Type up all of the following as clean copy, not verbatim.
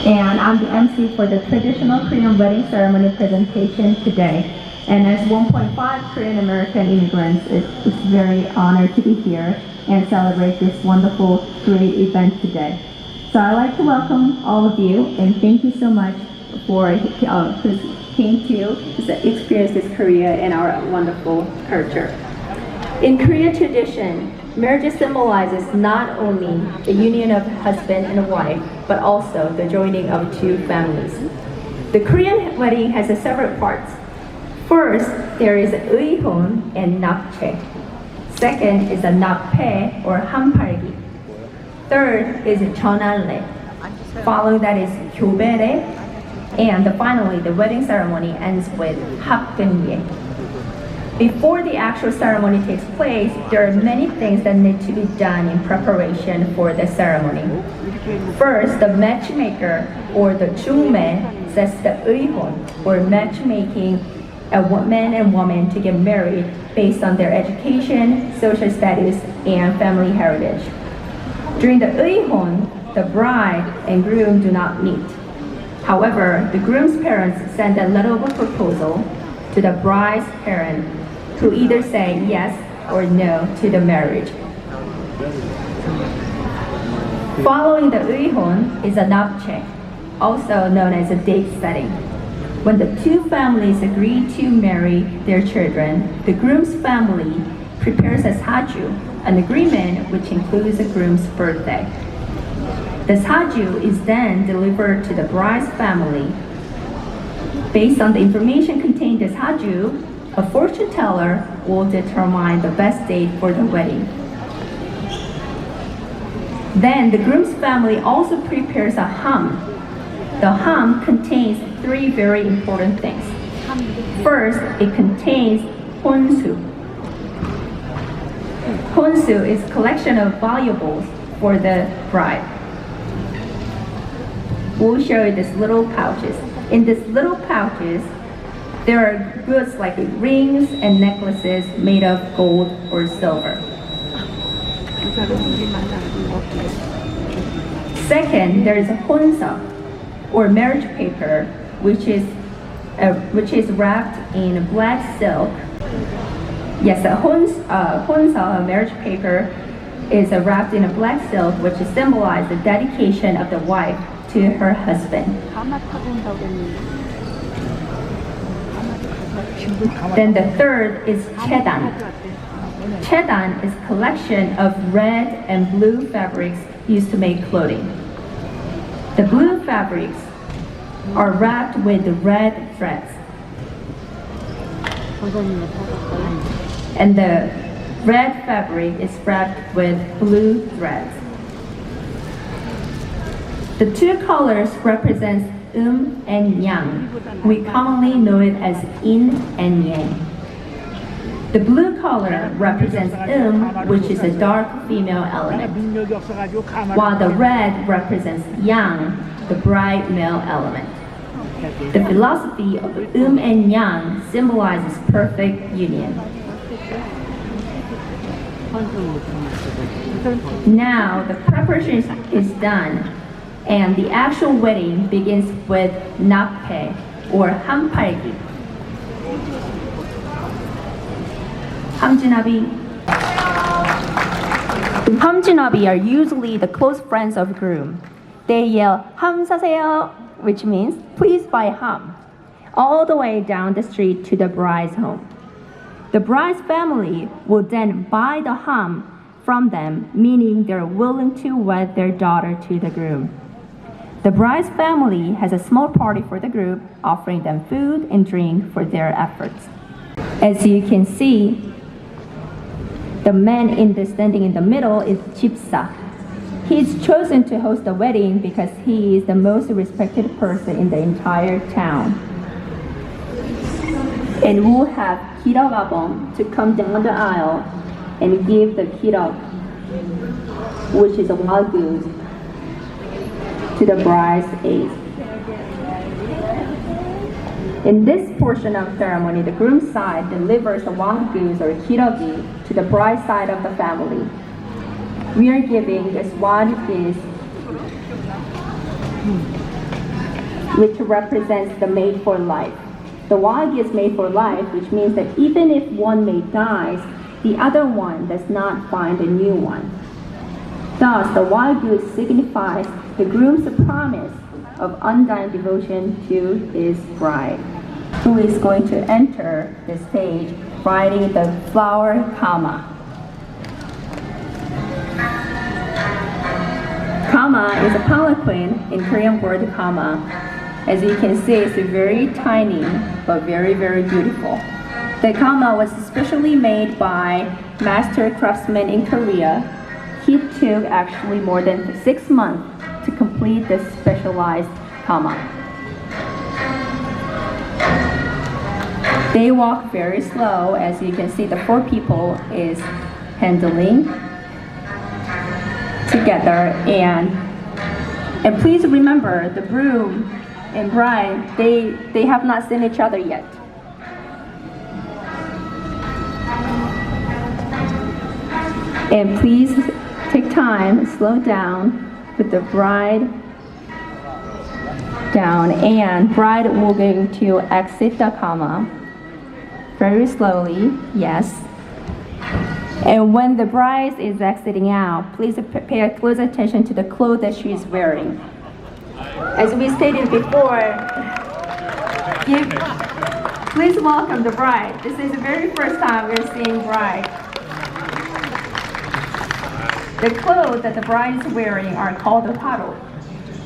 and I'm the MC for the traditional Korean wedding ceremony presentation today. And as 1.5 Korean American immigrants, it's very honored to be here and celebrate this wonderful, great event today. So I'd like to welcome all of you and thank you so much for who came to experience this Korea and our wonderful culture. In Korean tradition, marriage symbolizes not only the union of husband and wife, but also the joining of two families. The Korean wedding has several parts. First, there is 의혼 and 납치. Second is a 납폐 or 한팔기. Third is 전할례. Following that is 교배례. And finally, the wedding ceremony ends with 합근예. Before the actual ceremony takes place, there are many things that need to be done in preparation for the ceremony. First, the matchmaker or the 중매 sets the 의혼 or matchmaking a man and woman to get married based on their education, social status, and family heritage. During the 의혼, the bride and groom do not meet. However, the groom's parents send a letter of proposal to the bride's parent, who either say yes or no to the marriage. Following the 의혼 is a 납치, also known as a date setting. When the two families agree to marry their children, the groom's family prepares a 사주, an agreement which includes the groom's birthday. The 사주 is then delivered to the bride's family. Based on the information contained in the 사주, a fortune teller will determine the best date for the wedding. Then the groom's family also prepares a ham. The ham contains three very important things. First, it contains 혼수. 혼수 is a collection of valuables for the bride. We'll show you these little pouches. In these little pouches, there are goods like rings and necklaces made of gold or silver. Second, there is a 혼서, or marriage paper, which is wrapped in black silk. Yes, a 혼서, a marriage paper, is wrapped in a black silk, which symbolizes the dedication of the wife to her husband. Then the third is chedan. Chedan is a collection of red and blue fabrics used to make clothing. The blue fabrics are wrapped with red threads. And the red fabric is wrapped with blue threads. The two colors represent and yang. We commonly know it as yin and yang. The blue color represents which is a dark female element, while the red represents yang, the bright male element. The philosophy of and yang symbolizes perfect union. Now the preparation is done, and the actual wedding begins with 납폐 or 한팔기. 함진아비 are usually the close friends of groom. They yell 함 사세요, which means please buy ham, all the way down the street to the bride's home. The bride's family will then buy the ham from them, meaning they're willing to wed their daughter to the groom. The bride's family has a small party for the group, offering them food and drink for their efforts. As you can see, the man standing in the middle is 집사. He's chosen to host the wedding because he is the most respected person in the entire town. And we'll have 기록으로 to come down the aisle and give the 기록, which is a wild goose, to the bride's aide. In this portion of ceremony, the groom's side delivers the wild goose or 기록이 to the bride's side of the family. We are giving this wild goose which represents the mate for life. The wild goose mate for life, which means that even if one mate dies, the other one does not find a new one. Thus, the wild goose signifies the groom's promise of undying devotion to his bride, who is going to enter the stage riding the flower kama. Kama is a palanquin in Korean word kama. As you can see, it's very tiny but very, very beautiful. The kama was specially made by master craftsmen in Korea. He took actually more than 6 months to complete this specialized kama. They walk very slow. As you can see, the 4 people is handling together, and please remember, the groom and bride, they have not seen each other yet. And please take time, slow down, put the bride down, and bride will going to exit the kama very slowly, yes. And when the bride is exiting out, please pay close attention to the clothes that she is wearing. As we stated before, please welcome the bride. This is the very first time we're seeing bride. The clothes that the bride is wearing are called the paro.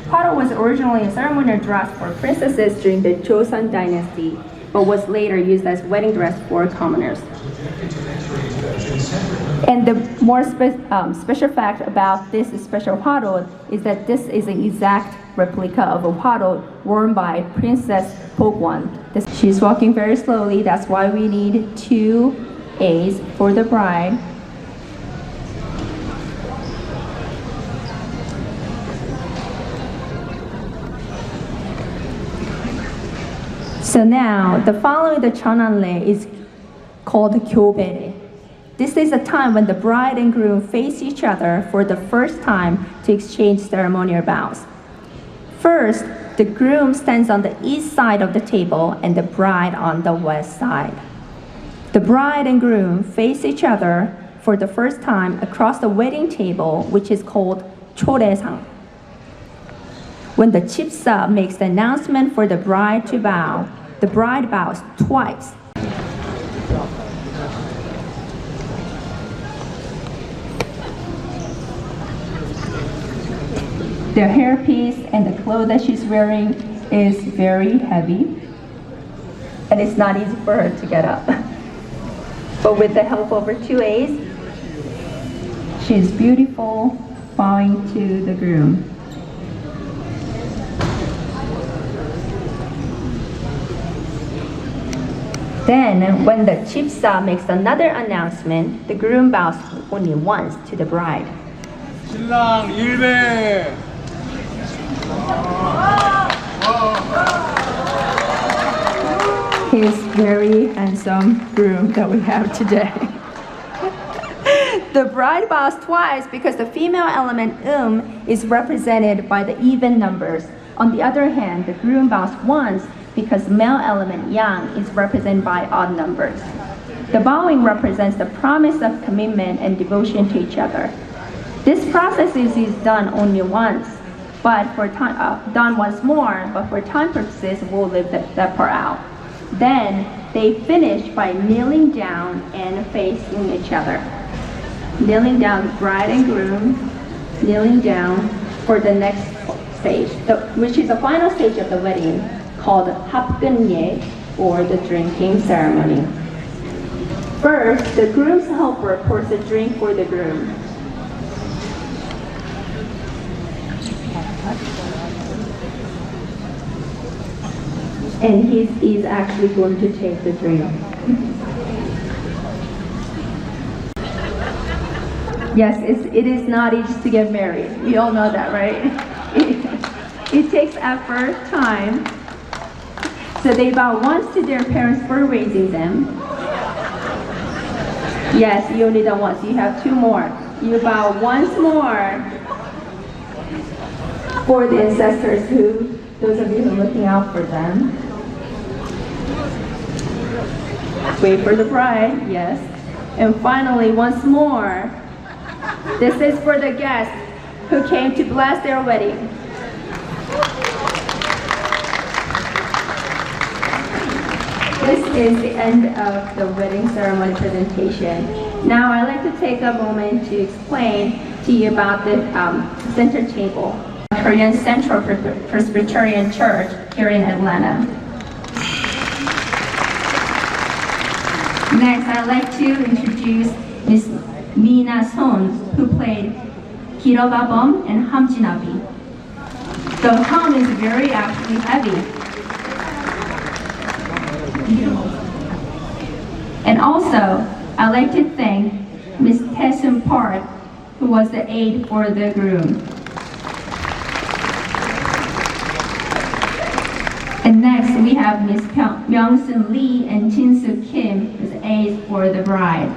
Paro was originally a ceremonial dress for princesses during the Joseon dynasty, but was later used as wedding dress for commoners. And the more special fact about this special paro is that this is an exact replica of a paro worn by Princess Pogwon. She's walking very slowly, that's why we need 2 A's for the bride. So now, the following the 전통혼례 is called 교배례. This is a time when the bride and groom face each other for the first time to exchange ceremonial vows. First, the groom stands on the east side of the table and the bride on the west side. The bride and groom face each other for the first time across the wedding table, which is called 초례상. When the chipsa makes the announcement for the bride to bow, the bride bows twice. The hairpiece and the clothes that she's wearing is very heavy, and it's not easy for her to get up. But with the help of her 2 A's, she's beautiful, bowing to the groom. Then, when the chipsa makes another announcement, the groom bows only once to the bride. 신랑 일배. His very handsome groom that we have today. The bride bows twice because the female element is represented by the even numbers. On the other hand, the groom bows once because male element yang is represented by odd numbers. The bowing represents the promise of commitment and devotion to each other. This process is done only once, but for time, done once more, but for time purposes, we'll leave that part out. Then they finish by kneeling down and facing each other. Kneeling down, bride and groom, kneeling down for the next stage, which is the final stage of the wedding, called 합근예, or the drinking ceremony. First, the groom's helper pours a drink for the groom. And he's actually going to take the drink. Yes, it is not easy to get married. You all know that, right? It takes effort, time. So they bow once to their parents for raising them. Yes, you only done once. You have 2 more. You bow once more for the ancestors who those of you who are looking out for them. Wait for the bride, yes. And finally, once more, this is for the guests who came to bless their wedding. This is the end of the wedding ceremony presentation. Now I'd like to take a moment to explain to you about the center table, Korean Central Presbyterian Church here in Atlanta. Next, I'd like to introduce Ms. Mina Son, who played Kirogabom and Hamjinabi. The hum is very actually heavy. And also, I'd like to thank Ms. Taesun Park, who was the aide for the groom. And next, we have Ms. Myung-sun Lee and Jin-soo Kim as aides for the bride.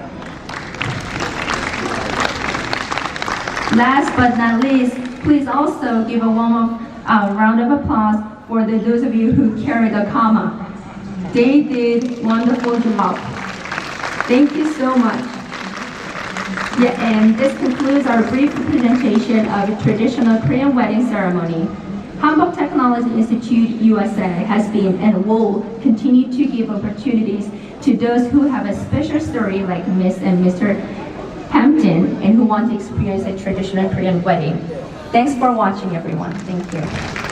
Last but not least, please also give a warm round of applause for those of you who carried the kama. They did wonderful job. Thank you so much. Yeah, and this concludes our brief presentation of a traditional Korean wedding ceremony. Hanbok Technology Institute USA has been and will continue to give opportunities to those who have a special story like Miss and Mr. Hampton and who want to experience a traditional Korean wedding. Thanks for watching, everyone. Thank you.